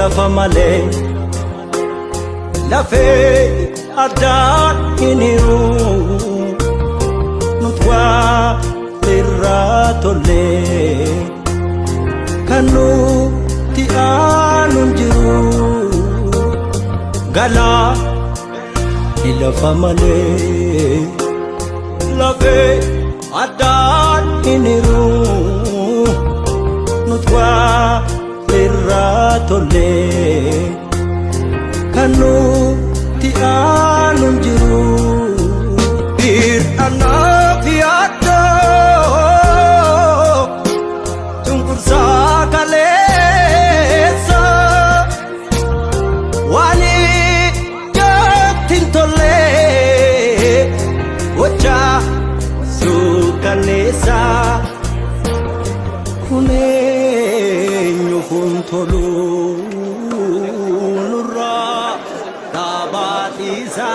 lafa malee lafee addaan hin hiru nutwaa irraa tollee kan nuti aanuun jiru galaa ni lafa malee lafee addaan hin hiru nutwaa irraa tollee kan nuti aanuun jiru bir'anaaf yaaddoo cunqursaa kaleessa waan ijootiin tollee gochaa suukaneessa kuneenyu kun toluu nurraa dhaabaatiisa.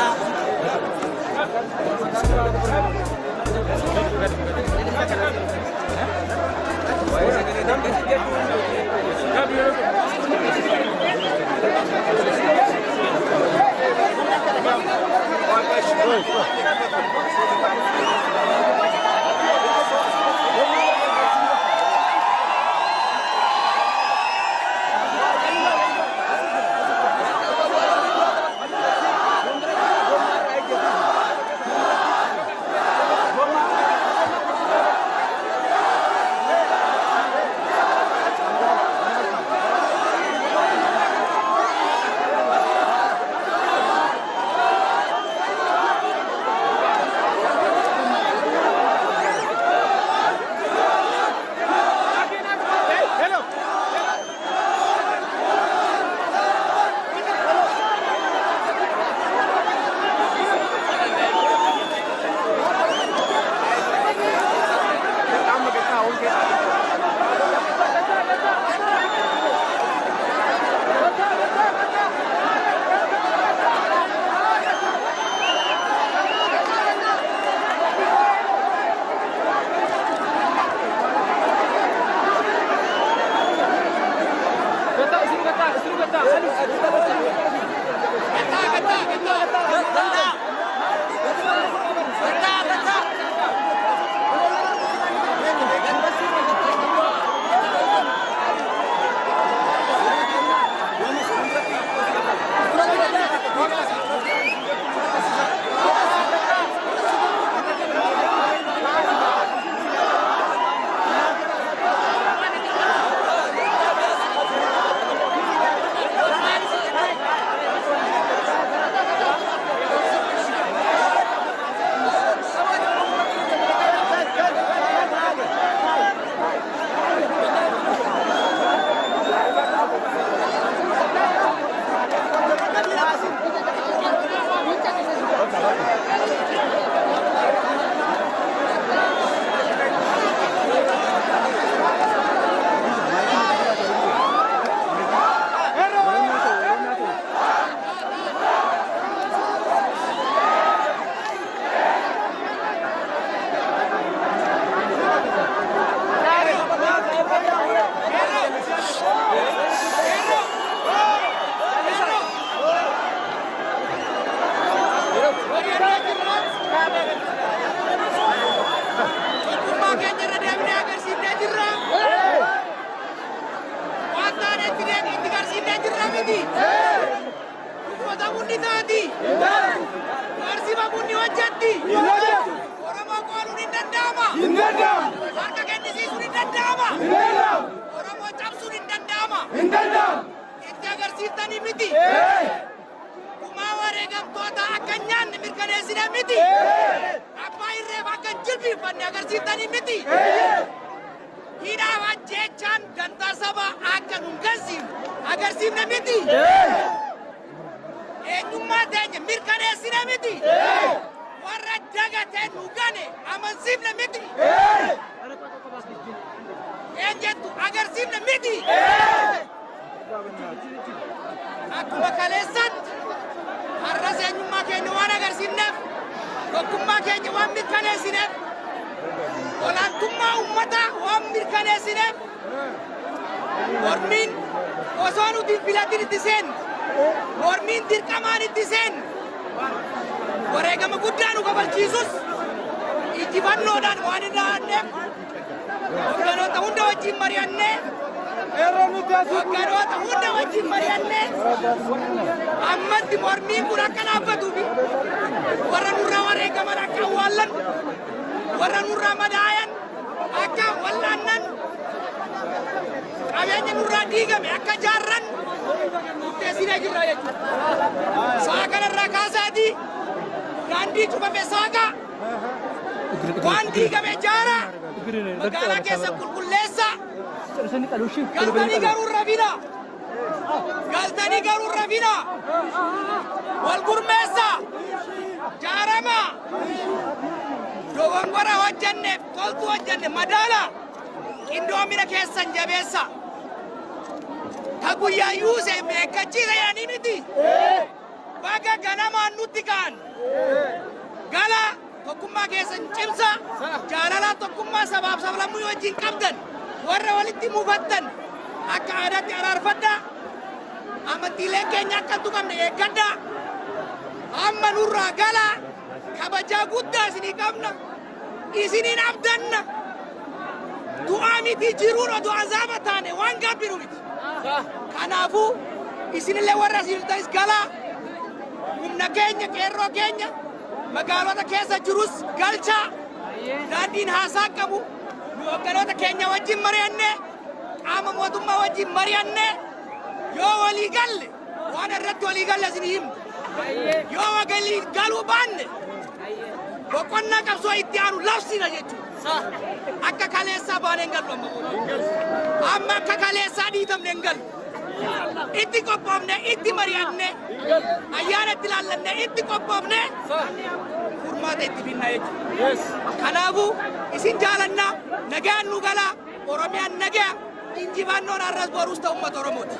Akkuma kaleessatti har'a seenyummaa keenya waan agarsiifneef tokkummaa keenya waan mirkaneessineef olaantummaa uummataa waan mirkaneessineef mormiin osoo nuti filatiin itti seennu mormiin dirqamaan itti seennu wareegama guddaa nu kabalchiisus injifannoodhaan waan hin dhahanneef hogganoota hunda wajjin mari'annee hogganoota hunda wajjin mari'annee ammatti mormiin kun akka dhaabbatuufi warra nurraa wareegaman akka awwaallan warra nurraa madaayan akka wallaannan qabeenya nurraa diigame akka jaarran murteessinee jirra jechuudha. Sa'a kanarraa kaasaatii daandii cufame saaqa waan diigame jaara magaalaa keessa qulqulleessa galtanii garuu rafina galtanii garuu rafina wal gurmeessa jaarama dogongora hojjanneef toltu hojjanne madaala qindoomina keessan jabeessa ta guyyaa yuuse beekachiisa yaanii miti baga ganamaan nutti ka'an gala tokkummaa keessan cimsa jaalalaa tokkummaa sabaaf sablammuu wajjin qabdan warra walitti muufattan akka aadaatti araarfadda amantiileen keenya akka tuqamne eeggadda amma nurraa gala kabajaa guddaa isinii qabna isiniin abdanna du'aa miti jiruun oduu azaaba taane waan gabbinu miti kanaafuu isinillee warra siirtais gala humna keenya qeerroo keenya magaalota keessa jirus galcha daandiin haasaa qabu nu hogganoota keenya wajjin mari'anne qaama mootummaa wajjin mari'anne yoo walii galle waan irratti walii galle isin himna yoo walii galuu baanne boqonnaa qabsoo itti aanu labsina jechuudha akka kaleessaa baanee hin gallu amma akka kaleessaa dhiitamne hin gallu itti qophoofne itti mari'anne ayyaana itti laallanne itti qophoofne furmaata itti finna jechuudha. Kanaafuu isin jaalannaa nagaan nu gala Oromiyaan nagaa injifannoon har'as boruus ta'u uummata Oromooti.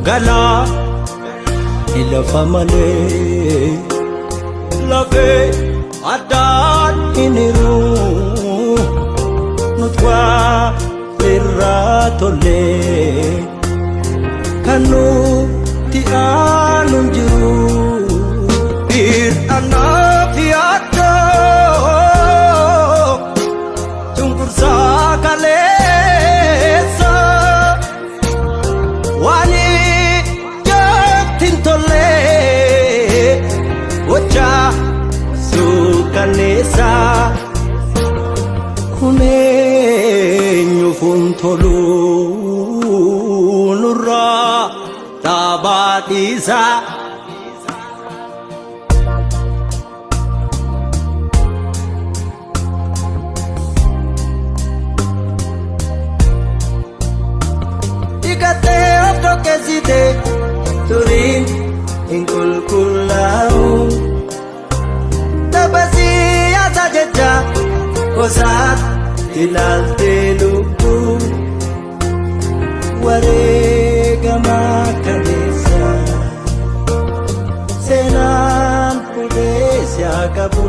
galaa ilafa malee lafee addaan hin hiru nutwaa irraa tolee kan nuti aanu hin jiru dhiiranaaf yaaddoo cunqursaa kaleessa waan jabtiin tolee gochaa suukaneessa kuneenyuufun toluu nurraa dhaabaatiisaa. Digatee of tokkeessitee turiin hin qulqullaa'u taphasii yaasa jecha gosaatti ilaaltee lubbuu wareegamaa kaleessa seenaan fuudhee si haa qabu.